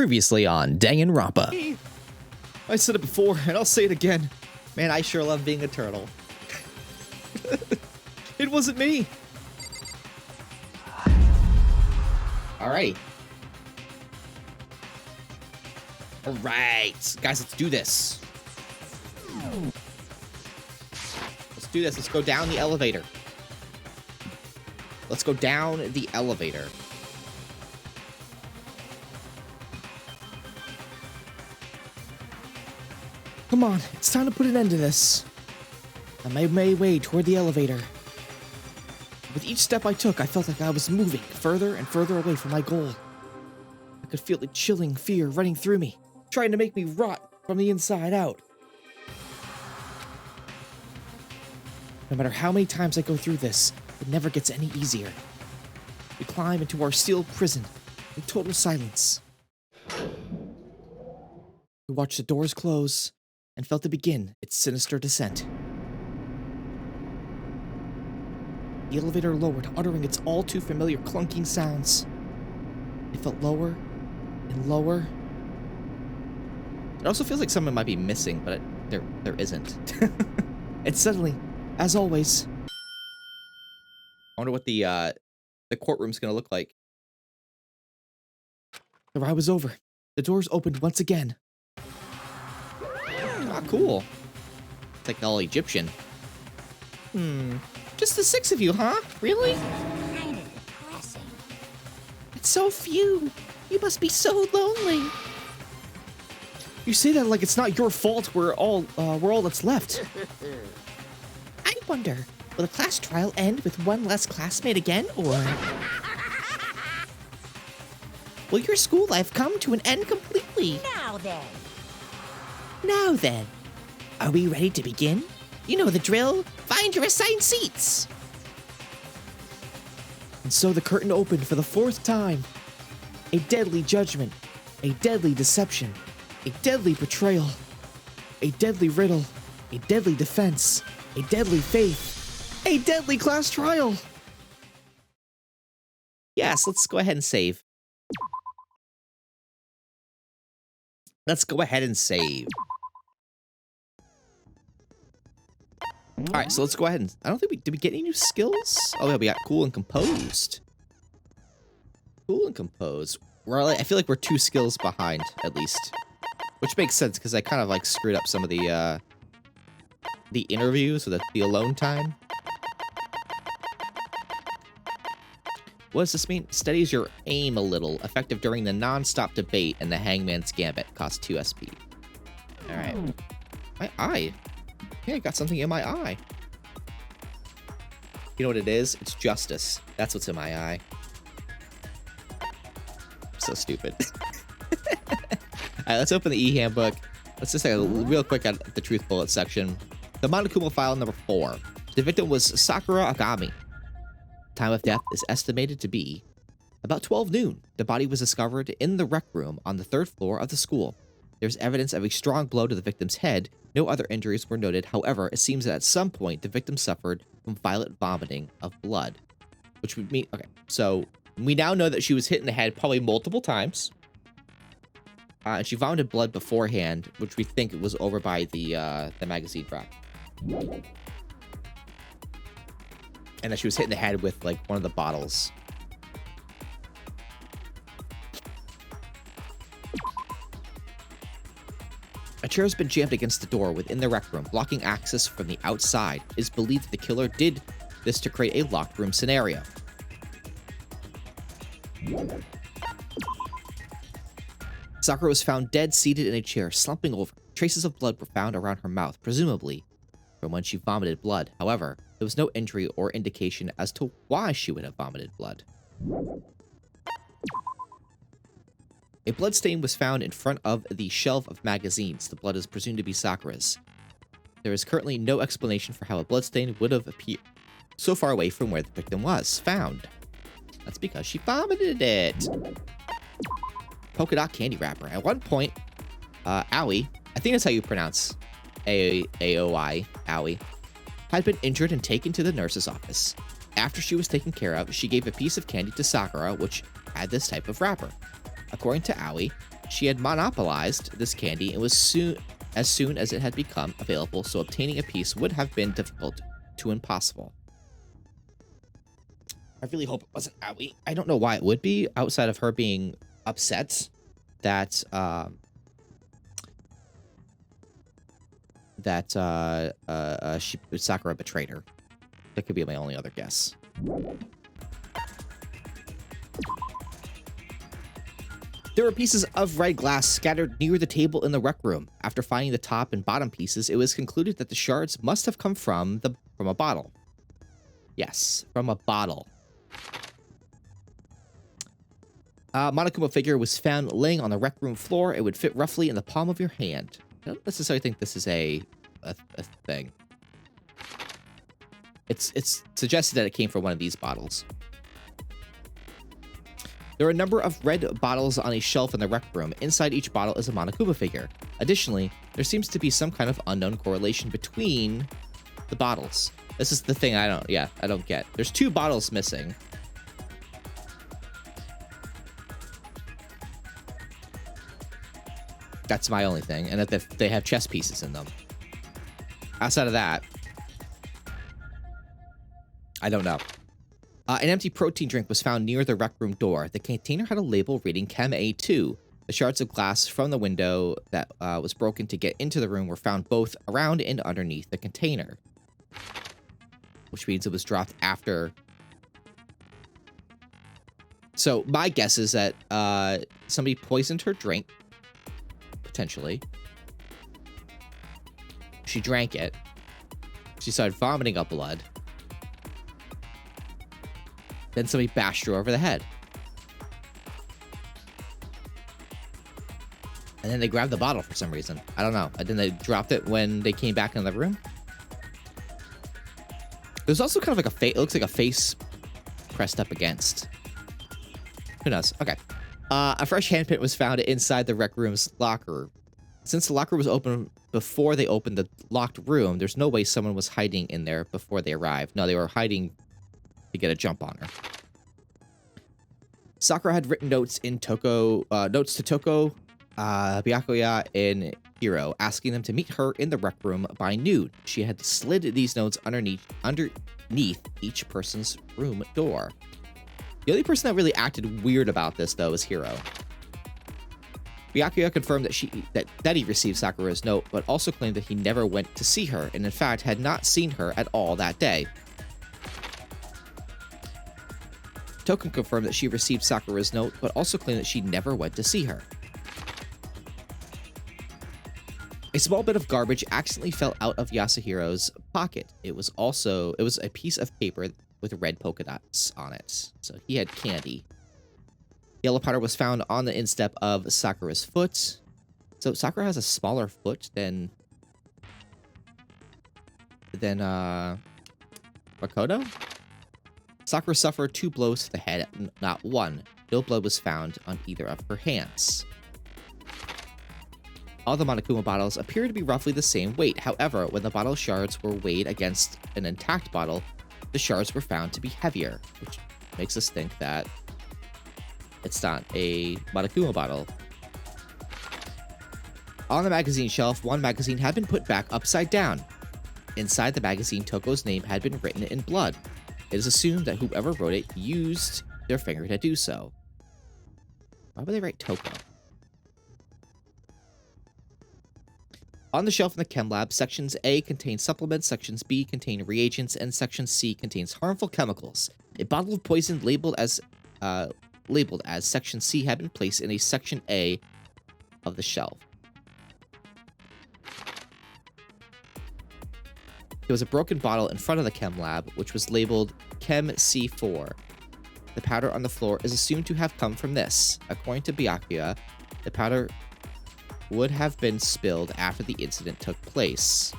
Previously on Danganronpa. I said it before, and I'll say it again. Man, I sure love being a turtle. It wasn't me. Alright. Alright. Guys, let's do this. Let's do this. Let's go down the elevator. Let's go down the elevator. Come on, it's time to put an end to this. I made my way toward the elevator. With each step I took, I felt like I was moving further and further away from my goal. I could feel the chilling fear running through me, trying to make me rot from the inside out. No matter how many times I go through this, it never gets any easier. We climb into our sealed prison in total silence. We watched the doors close and felt it begin its sinister descent. The elevator lowered, uttering its all-too-familiar clunking sounds. It felt lower and lower. It also feels like something might be missing, but there isn't. And suddenly, as always, I wonder what the courtroom's gonna look like. The ride was over. The doors opened once again. Ah, cool. It's like all Egyptian. Just the 6 of you, huh? Really? Kind of depressing. It's so few. You must be so lonely. You say that like it's not your fault we're all that's left. I wonder, will the class trial end with one less classmate again, or will your school life come to an end completely? Now then, are we ready to begin? You know the drill. Find your assigned seats. And so the curtain opened for the 4th time. A deadly judgment, a deadly deception, a deadly betrayal, a deadly riddle, a deadly defense, a deadly faith, a deadly class trial. Yes, let's go ahead and save. Let's go ahead and save. All right, so let's go ahead and... I don't think did we get any new skills? Oh, yeah, we got cool and composed. Cool and composed. I feel like we're 2 skills behind, at least. Which makes sense, because I kind of, like, screwed up some of the interviews, or the alone time. What does this mean? Steadies your aim a little. Effective during the non-stop debate and the hangman's gambit. Costs 2 SP. All right. My eye. Yeah, I got something in my eye. You know what it is? It's justice. That's what's in my eye. So stupid. Alright, let's open the e-handbook. Let's just take a real quick at the truth bullet section. The Monokuma file number 4. The victim was Sakura Agami. Time of death is estimated to be about 12 noon. The body was discovered in the rec room on the 3rd floor of the school. There's evidence of a strong blow to the victim's head. No other injuries were noted. However, it seems that at some point the victim suffered from violent vomiting of blood. Which would mean... Okay, so we now know that she was hit in the head probably multiple times. And she vomited blood beforehand, which we think was over by the magazine rack. And that she was hit in the head with, like, one of the bottles. A chair has been jammed against the door within the rec room, blocking access from the outside. It is believed that the killer did this to create a locked room scenario. Sakura was found dead, seated in a chair, slumping over. Traces of blood were found around her mouth, presumably from when she vomited blood. However, there was no injury or indication as to why she would have vomited blood. A bloodstain was found in front of the shelf of magazines. The blood is presumed to be Sakura's. There is currently no explanation for how a bloodstain would have appeared so far away from where the victim was found. That's because she vomited it. Polka dot candy wrapper. At one point, Aoi, I think that's how you pronounce Aoi, Aoi, had been injured and taken to the nurse's office. After she was taken care of, she gave a piece of candy to Sakura, which had this type of wrapper. According to Aoi, She had monopolized this candy and was as soon as it had become available, so obtaining a piece would have been difficult to impossible. I really hope it wasn't Aoi. I don't know why it would be, outside of her being upset that Sakura betrayed her. That could be my only other guess. There were pieces of red glass scattered near the table in the rec room. After finding the top and bottom pieces, it was concluded that the shards must have come from a bottle. Yes, from a bottle. Monokuma figure was found laying on the rec room floor. It would fit roughly in the palm of your hand. I don't necessarily think this is a thing. It's suggested that it came from one of these bottles. There are a number of red bottles on a shelf in the rec room. Inside each bottle is a Monokuma figure. Additionally, there seems to be some kind of unknown correlation between the bottles. This is the thing I don't get. There's 2 bottles missing. That's my only thing. And that they have chess pieces in them. Outside of that, I don't know. An empty protein drink was found near the rec room door. The container had a label reading Chem A2. The shards of glass from the window that was broken to get into the room were found both around and underneath the container. Which means it was dropped after. So my guess is that somebody poisoned her drink. Potentially. She drank it. She started vomiting up blood. Then somebody bashed her over the head. And then they grabbed the bottle for some reason. I don't know. And then they dropped it when they came back in the room. There's also kind of like a face. It looks like a face pressed up against. Who knows? Okay. A fresh handprint was found inside the rec room's locker. Since the locker was open before they opened the locked room, there's no way someone was hiding in there before they arrived. No, they were hiding to get a jump on her. Sakura had written notes to Toko, Byakuya, and Hiro, asking them to meet her in the rec room by noon. She had slid these notes underneath each person's room door. The only person that really acted weird about this, though, is Hiro. Byakuya confirmed that he received Sakura's note, but also claimed that he never went to see her, and in fact had not seen her at all that day. Token confirmed that she received Sakura's note, but also claimed that she never went to see her. A small bit of garbage accidentally fell out of Yasuhiro's pocket. It was a piece of paper with red polka dots on it. So he had candy. Yellow powder was found on the instep of Sakura's foot. So Sakura has a smaller foot than Makoto? Sakura suffered 2 blows to the head, not 1. No blood was found on either of her hands. All the Monokuma bottles appear to be roughly the same weight. However, when the bottle shards were weighed against an intact bottle, the shards were found to be heavier, which makes us think that it's not a Monokuma bottle. On the magazine shelf, one magazine had been put back upside down. Inside the magazine, Toko's name had been written in blood. It is assumed that whoever wrote it used their finger to do so. Why would they write Toko? On the shelf in the chem lab, sections A contain supplements, sections B contain reagents, and section C contains harmful chemicals. A bottle of poison labeled as section C had been placed in a section A of the shelf. There was a broken bottle in front of the chem lab, which was labeled Chem C4. The powder on the floor is assumed to have come from this. According to Byakuya, the powder would have been spilled after the incident took place.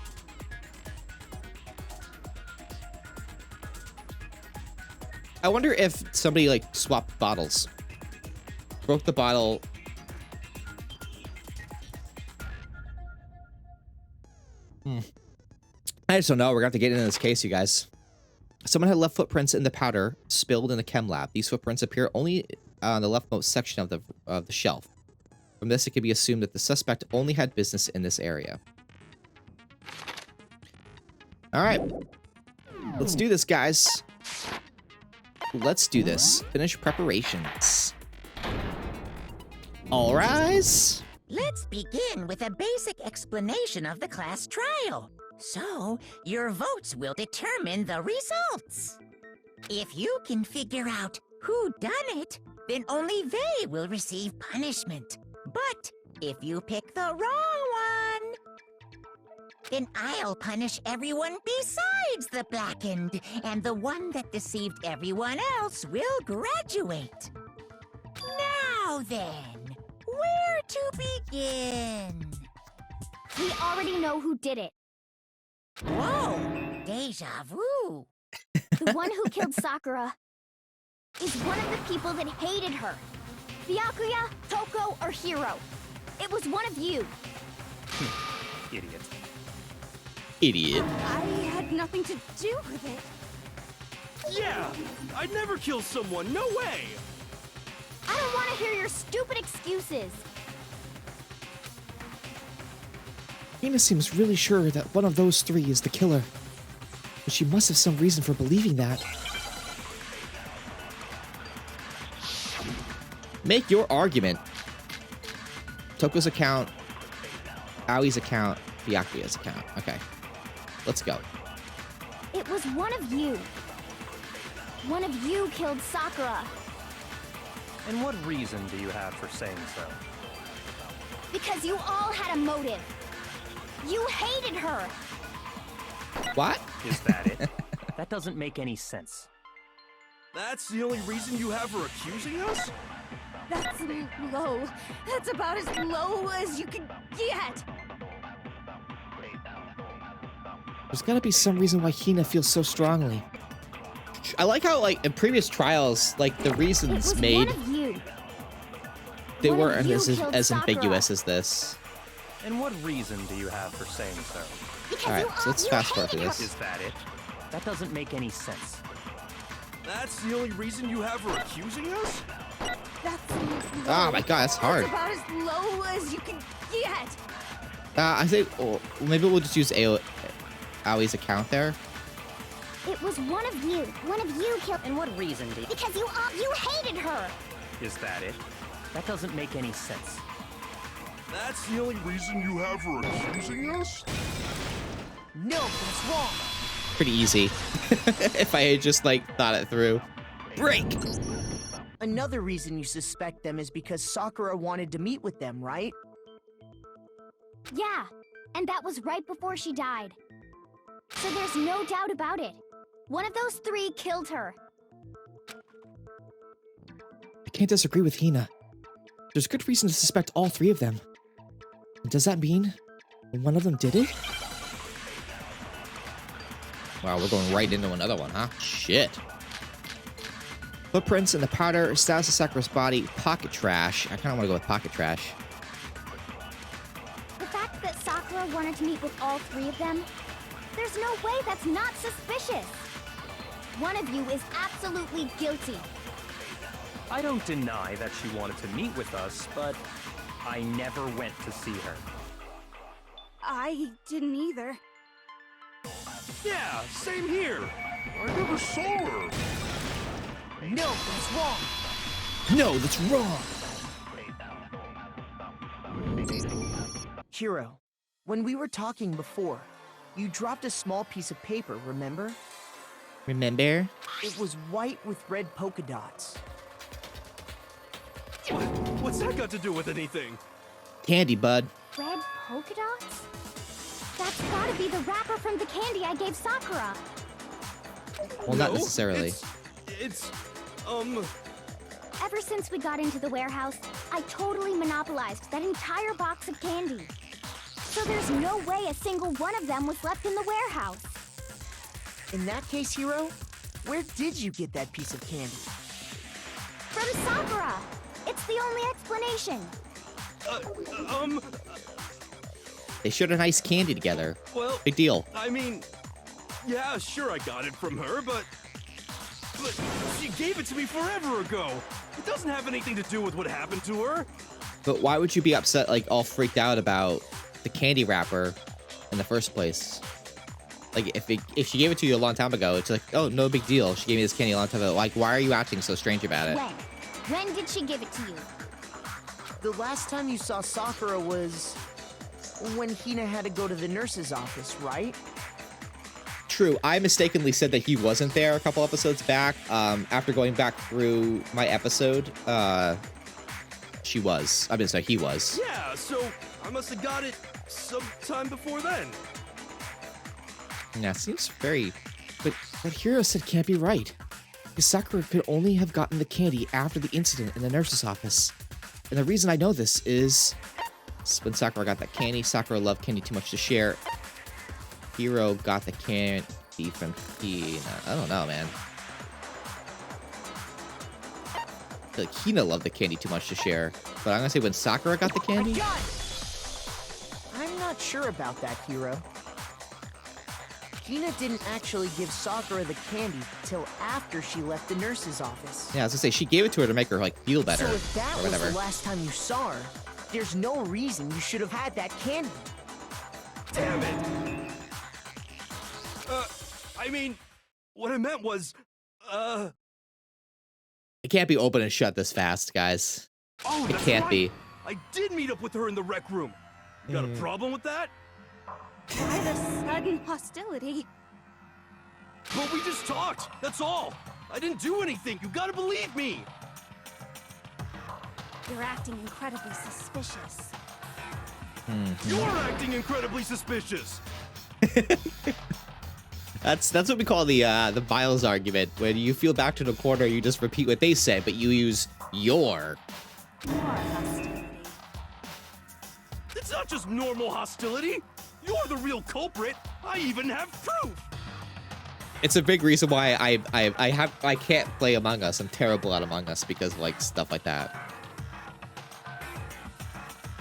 I wonder if somebody, like, swapped bottles. Broke the bottle. I just don't know. We're going to have to get into this case, you guys. Someone had left footprints in the powder spilled in the chem lab. These footprints appear only on the leftmost section of the shelf. From this, it can be assumed that the suspect only had business in this area. All right. Let's do this, guys. Let's do this. Finish preparations. All rise. Let's begin with a basic explanation of the class trial. So, your votes will determine the results. If you can figure out who done it, then only they will receive punishment. But if you pick the wrong one, then I'll punish everyone besides the blackened, and the one that deceived everyone else will graduate. Now then, where to begin? We already know who did it. Whoa, deja vu. The one who killed Sakura is one of the people that hated her. Byakuya, Toko, or Hiro. It was one of you. Idiot. Idiot. I had nothing to do with it. Yeah! I'd never kill someone, no way! I don't want to hear your stupid excuses. Hina seems really sure that one of those three is the killer. But she must have some reason for believing that. Make your argument. Toko's account, Aoi's account, Byakuya's account. Okay. Let's go. It was one of you. One of you killed Sakura. And what reason do you have for saying so? Because you all had a motive. You hated her. What? Is that it? That doesn't make any sense. That's the only reason you have for accusing us? That's low. That's about as low as you can get. There's gotta be some reason why Hina feels so strongly. I like how, like, in previous trials, like, the It reasons was made, one of you. they one of weren't you as killed ambiguous Sakura. as this. And what reason do you have for saying so? Because All right, you so let's you fast forward hated through her. this. Is that it? That doesn't make any sense. That's the only reason you have for accusing us? That's Oh my god, that's hard. That's about as low as you can get. I think maybe we'll just use Aoi's account there. It was one of you. One of you killed. And what reason do you... Because you hated her. Is that it? That doesn't make any sense. That's the only reason you have for accusing us? No, that's wrong. Pretty easy. If I had just, like, thought it through. Break! Another reason you suspect them is because Sakura wanted to meet with them, right? Yeah, and that was right before she died. So there's no doubt about it. One of those three killed her. I can't disagree with Hina. There's good reason to suspect all three of them. Does that mean one of them did it? Wow, we're going right into another one, huh? Shit. Footprints in the powder, status of Sakura's body, pocket trash. I kind of want to go with pocket trash. The fact that Sakura wanted to meet with all three of them, there's no way that's not suspicious. One of you is absolutely guilty. I don't deny that she wanted to meet with us, but I never went to see her. I didn't either. Yeah, same here. I never saw her. No, that's wrong. No, that's wrong! Hiro, when we were talking before, you dropped a small piece of paper, remember? Remember? It was white with red polka dots. What's that got to do with anything? Candy, bud. Red polka dots? That's gotta be the wrapper from the candy I gave Sakura. Well, not No, necessarily. It's Ever since we got into the warehouse, I totally monopolized that entire box of candy. So there's no way a single one of them was left in the warehouse. In that case, Hiro, where did you get that piece of candy? From Sakura! It's the only explanation. They shared a nice candy together. well, Big deal. I mean, yeah, sure I got it from her, but she gave it to me forever ago. It doesn't have anything to do with what happened to her. But why would you be upset, like all freaked out about the candy wrapper in the first place? Like if she gave it to you a long time ago, it's like, oh, no big deal. She gave me this candy a long time ago. Like, why are you acting so strange about it? When did she give it to you? The last time you saw Sakura was when Hina had to go to the nurse's office, right? True. I mistakenly said that he wasn't there a couple episodes back. After going back through my episode, she was. I mean, sorry, he was. Yeah, so I must have got it sometime before then. Yeah, seems very. But what Hiro said can't be right. Because Sakura could only have gotten the candy after the incident in the nurse's office. And the reason I know this is when Sakura got that candy, Sakura loved candy too much to share. Hiro got the candy from Hina. I don't know, man. I feel like Hina loved the candy too much to share. But I'm gonna say when Sakura got the candy. I'm not sure about that, Hiro. Hina didn't actually give Sakura the candy till after she left the nurse's office. Yeah, I was gonna say she gave it to her to make her like feel better So if that or was whatever. the last time you saw her, there's no reason you should have had that candy. Damn it. I mean, what I meant was, It can't be open and shut this fast, guys. Oh, It that's can't right. be. I did meet up with her in the rec room. You got a problem with that? Why the sudden hostility? But we just talked. That's all. I didn't do anything. You gotta believe me. You're acting incredibly suspicious. You're acting incredibly suspicious. That's what we call the Miles argument. When you feel back to the corner, you just repeat what they said, but you use your. More hostility. It's not just normal hostility. You're the real culprit. I even have proof. It's a big reason why I can't play Among Us. I'm terrible at Among Us because of, like, stuff like that.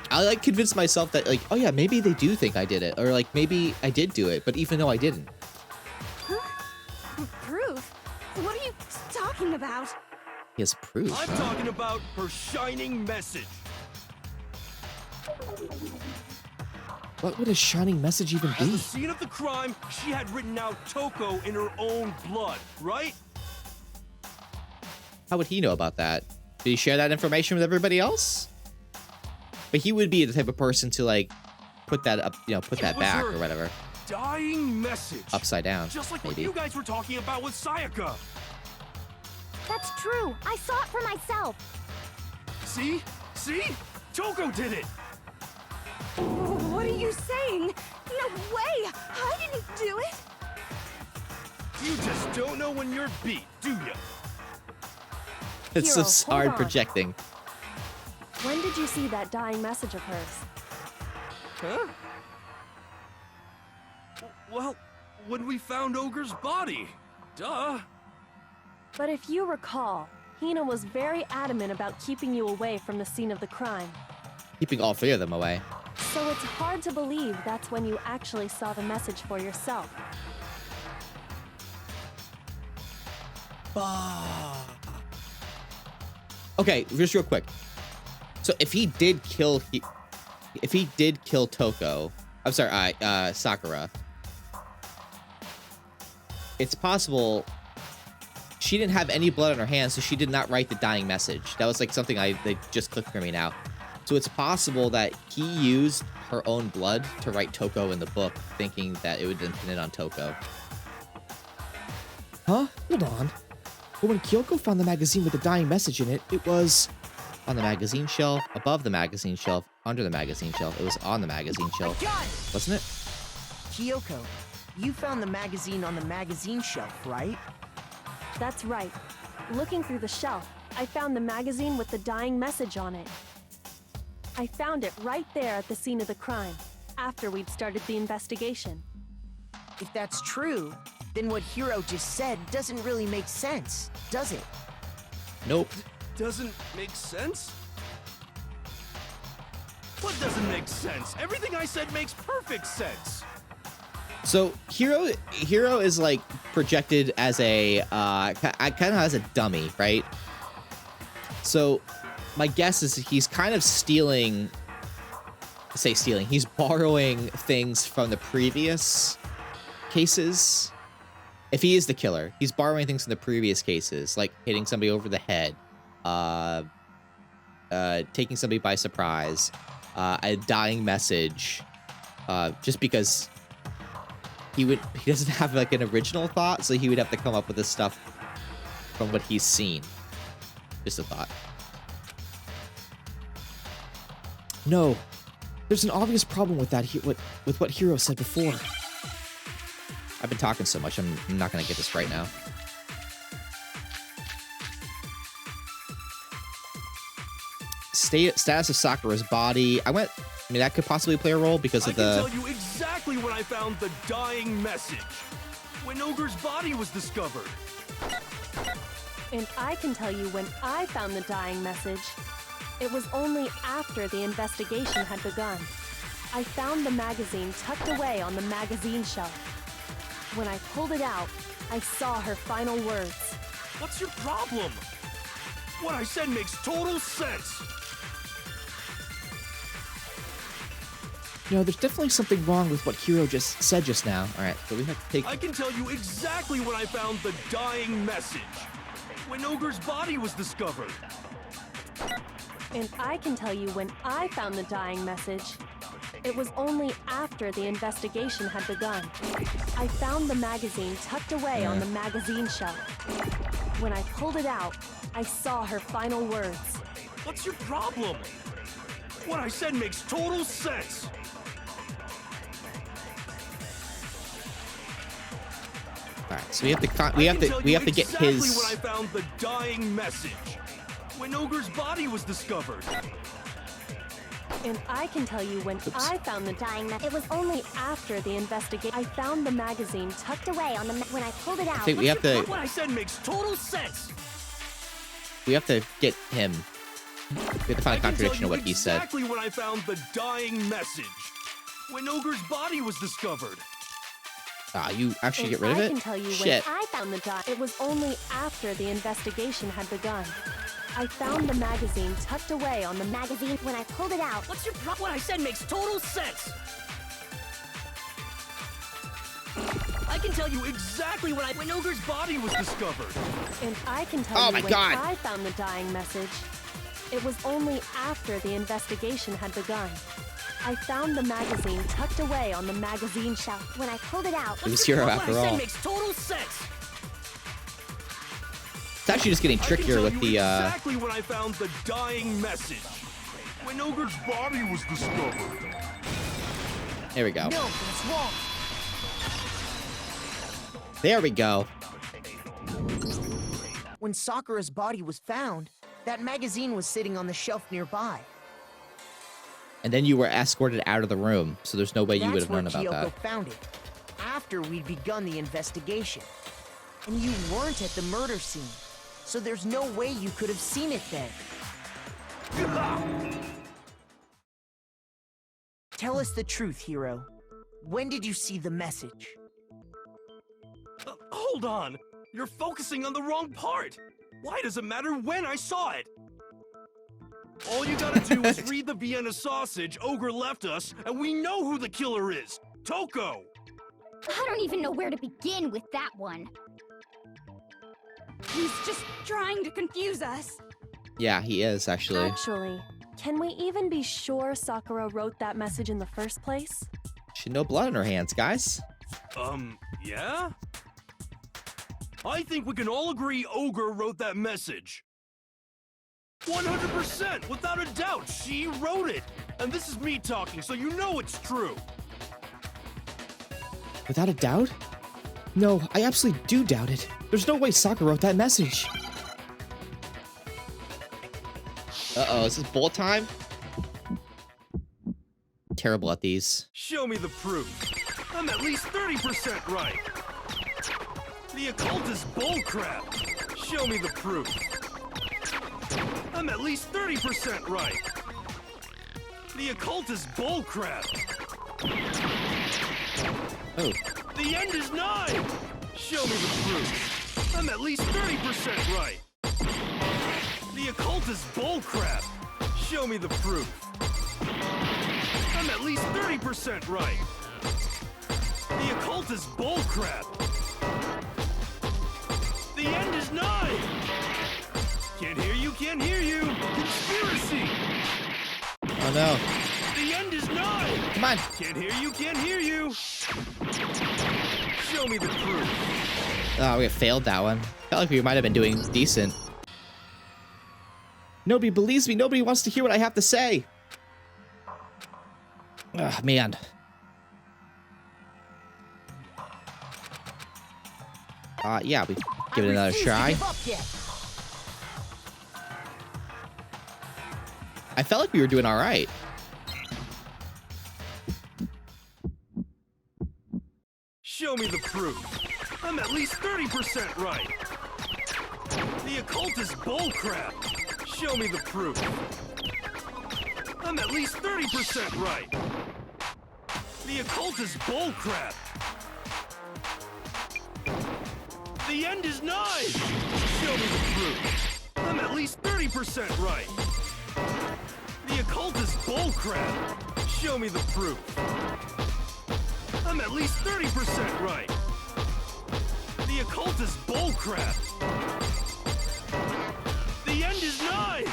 I like convince myself that, like, oh yeah, maybe they do think I did it, or like maybe I did do it, but even though I didn't. Proof? What are you talking about? He has proof. I'm talking about her shining message. What would a shining message even At be? the scene of the crime, she had written out Toko in her own blood, right? How would he know about that? Did he share that information with everybody else? But he would be the type of person to like put that up, you know, put that was back her or whatever, Dying message. upside down. Just like what maybe. you guys were talking about with Sayaka. That's true. I saw it for myself. See? See? Toko did it. What are you saying? No way! I didn't do it! You just don't know when you're beat, do ya? It's Hero, so hold hard on. projecting. When did you see that dying message of hers? Huh? Well, when we found Ogre's body. Duh. But if you recall, Hina was very adamant about keeping you away from the scene of the crime. Keeping all three of them away. So it's hard to believe that's when you actually saw the message for yourself. Okay, just real quick. So if he did kill Toko, I'm sorry, Sakura. It's possible she didn't have any blood on her hands, so she did not write the dying message. That was like something they just clicked for me now. So it's possible that he used her own blood to write Toko in the book, thinking that it would then pin it on Toko. Huh? Hold on. But when Kyoko found the magazine with the dying message in it, it was... On the magazine shelf, above the magazine shelf, under the magazine shelf. It was on the magazine shelf, Got it! wasn't it? Kyoko, you found the magazine on the magazine shelf, right? That's right. Looking through the shelf, I found the magazine with the dying message on it. I found it right there at the scene of the crime, after we'd started the investigation. If that's true, then what Hiro just said doesn't really make sense, does it? Nope. Doesn't make sense? What doesn't make sense? Everything I said makes perfect sense. So Hiro is like projected as a kind of as a dummy, right? So my guess is he's kind of stealing. Say stealing. He's borrowing things from the previous cases. If he is the killer, he's borrowing things from the previous cases, like hitting somebody over the head, taking somebody by surprise, a dying message, just because he doesn't have like an original thought, so he would have to come up with this stuff from what he's seen. Just a thought. No, there's an obvious problem with that. With what Hiro said before. I've been talking so much, I'm not gonna get this right now. Status of Sakura's body. I mean, that could possibly play a role because of the. I can tell you exactly when I found the dying message. When Ogre's body was discovered. And I can tell you when I found the dying message. It was only after the investigation had begun. I found the magazine tucked away on the magazine shelf. When I pulled it out, I saw her final words. What's your problem? What I said makes total sense. You know, there's definitely something wrong with what Hiro just said just now. All right, so we have to take. I can tell you exactly when I found the dying message. When Ogre's body was discovered. And I can tell you when I found the dying message. It was only after the investigation had begun. I found the magazine tucked away on the magazine shelf. When I pulled it out, I saw her final words. What's your problem? What I said makes total sense. All right, so we have to get his. When I found the dying message. When Ogre's body was discovered. And I can tell you when I found the dying message. It was only after the investigation. I found the magazine tucked away on the. When I pulled it out. I think we have to. What I said makes total sense. We have to get him. We have to find a contradiction of what he said. Exactly when I found the dying message. When Ogre's body was discovered. Ah, you actually get rid of I it? can tell you Shit. when I found the dying. It was only after the investigation had begun. I found the magazine tucked away on the magazine. When I pulled it out. What's your problem? What I said makes total sense. I can tell you exactly when Ogre's body was discovered. And I can tell Oh you my when God. I found the dying message. It was only after the investigation had begun. I found the magazine tucked away on the magazine shelf. When I pulled it out. It was Hiro after What I all. said makes total sense. It's actually just getting trickier with the. Exactly when I found the dying message. When Ogre's body was discovered. There we go. No, that's wrong. There we go. When Sakura's body was found, that magazine was sitting on the shelf nearby. And then you were escorted out of the room, so there's no way you would have known about That's where Kyoko that. found it, after we'd begun the investigation. And you weren't at the murder scene, so there's no way you could have seen it then. Tell us the truth, Hiro. When did you see the message? Hold on. You're focusing on the wrong part. Why does it matter when I saw it? All you gotta do is read the Vienna sausage Ogre left us, and we know who the killer is. Toko! I don't even know where to begin with that one. He's just trying to confuse us. Yeah, he is actually. Actually, can we even be sure Sakura wrote that message in the first place? She had no blood on her hands, guys. Yeah? I think we can all agree Ogre wrote that message. 100%, without a doubt, she wrote it. And this is me talking, so you know it's true. Without a doubt? No, I absolutely do doubt it. There's no way Sakura wrote that message. Uh-oh, is this bullet time? Terrible at these. Show me the proof. I'm at least 30% right. The occult is bullcrap. Show me the proof. I'm at least 30% right. The occult is bullcrap. Oh. The end is nigh. Show me the proof. I'm at least 30% right. The occult is bullcrap. Show me the proof. I'm at least 30% right. The occult is bullcrap. The end is nigh. Can't hear you, can't hear you. Conspiracy. Oh no. The end is nigh. Come on. Can't hear you, can't hear you. Show me the proof. Oh, we failed that one. Felt like we might have been doing decent. Nobody believes me. Nobody wants to hear what I have to say. Ugh, man. Yeah, we give it another try. I felt like we were doing all right. Show me the proof. I'm at least 30% right. The occult is bullcrap. Show me the proof. I'm at least 30% right. The occult is bullcrap. The end is nigh. Show me the proof. I'm at least 30% right. The occult is bullcrap. Show me the proof. I'm at least 30% right. The occult is bullcrap. The end is nigh.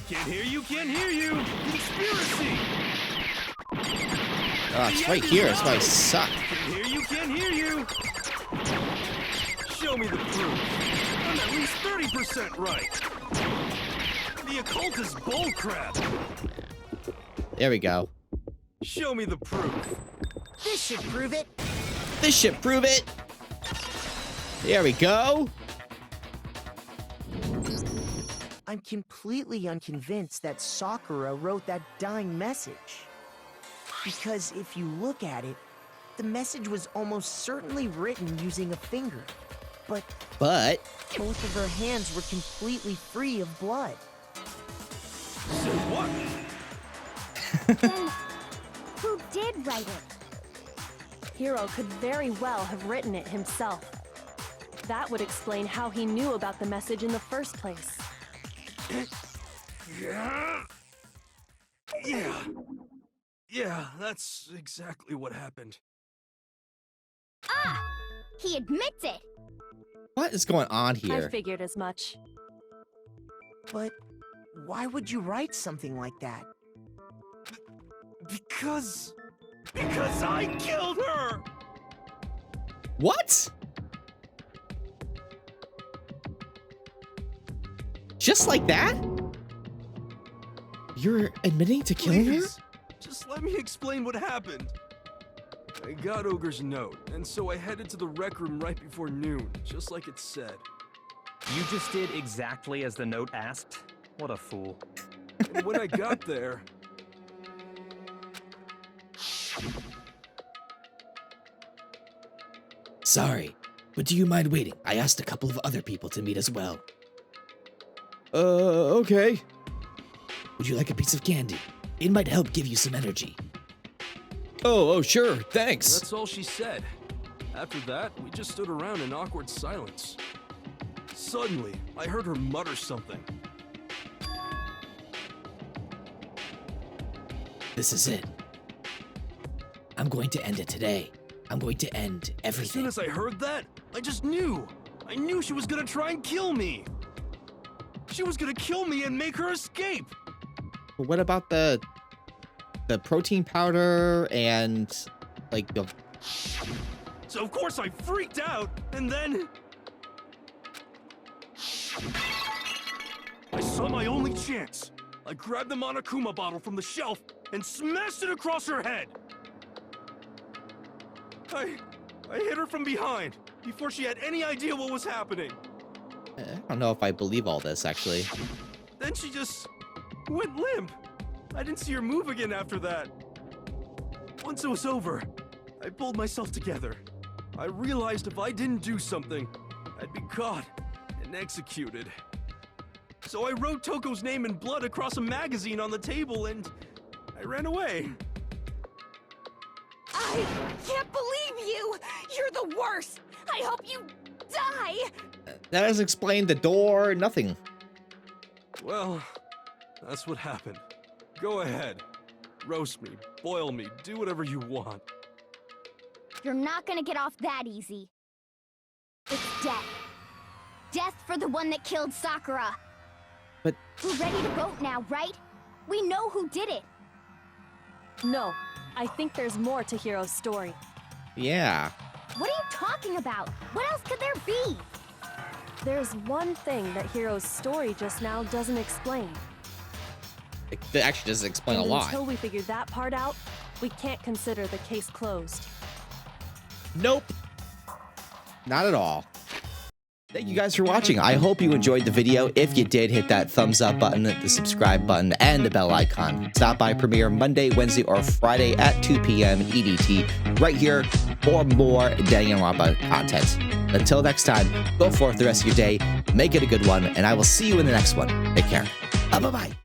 Can't hear you, can't hear you. Conspiracy. Oh, it's right here. That's why I suck. Can't hear you, can't hear you. Show me the proof. I'm at least 30% right. The occult is bullcrap. There we go. Show me the proof. This should prove it. This should prove it. There we go. I'm completely unconvinced that Sakura wrote that dying message. Because if you look at it, the message was almost certainly written using a finger. But both of her hands were completely free of blood. Say what? Then, who did write it? Hiro could very well have written it himself. That would explain how he knew about the message in the first place. Yeah, that's exactly what happened. Ah! He admits it! What is going on I here? figured as much. But why would you write something like that? Because I killed her! What? Just like that? You're admitting to killing her? Please, just let me explain what happened. I got Ogre's note, and so I headed to the rec room right before noon, just like it said. You just did exactly as the note asked? What a fool. And when I got there... Sorry, but do you mind waiting? I asked a couple of other people to meet as well. Okay. Would you like a piece of candy? It might help give you some energy. Oh, sure, thanks. That's all she said. After that, we just stood around in awkward silence. Suddenly, I heard her mutter something. This is it. I'm going to end it today. I'm going to end As soon everything. as I heard that, I just knew. I knew she was gonna try and kill me. She was gonna kill me and make her escape. But what about the protein powder and like the... So of course I freaked out, and then... I saw my only chance. I grabbed the Monokuma bottle from the shelf and smashed it across her head. I hit her from behind before she had any idea what was happening. I don't know if I believe all this, actually. Then she just went limp. I didn't see her move again after that. Once it was over, I pulled myself together. I realized if I didn't do something, I'd be caught and executed. So I wrote Toko's name in blood across a magazine on the table and I ran away. I can't believe you! You're the worst! I hope you die! That doesn't explain the door, nothing. Well, that's what happened. Go ahead. Roast me, boil me, do whatever you want. You're not gonna get off that easy. It's death. Death for the one that killed Sakura. But- We're ready to vote now, right? We know who did it. No, I think there's more to Hiro's story. Yeah. What are you talking about? What else could there be? There's one thing that Hiro's story just now doesn't explain. It actually doesn't explain a And lot. until we figure that part out, we can't consider the case closed. Nope. Not at all. Thank you guys for watching. I hope you enjoyed the video. If you did, hit that thumbs up button, the subscribe button, and the bell icon. Stop by Premiere Monday, Wednesday, or Friday at 2 p.m. EDT right here for more Danganronpa content. Until next time, go forth the rest of your day, make it a good one, and I will see you in the next one. Take care. Bye-bye.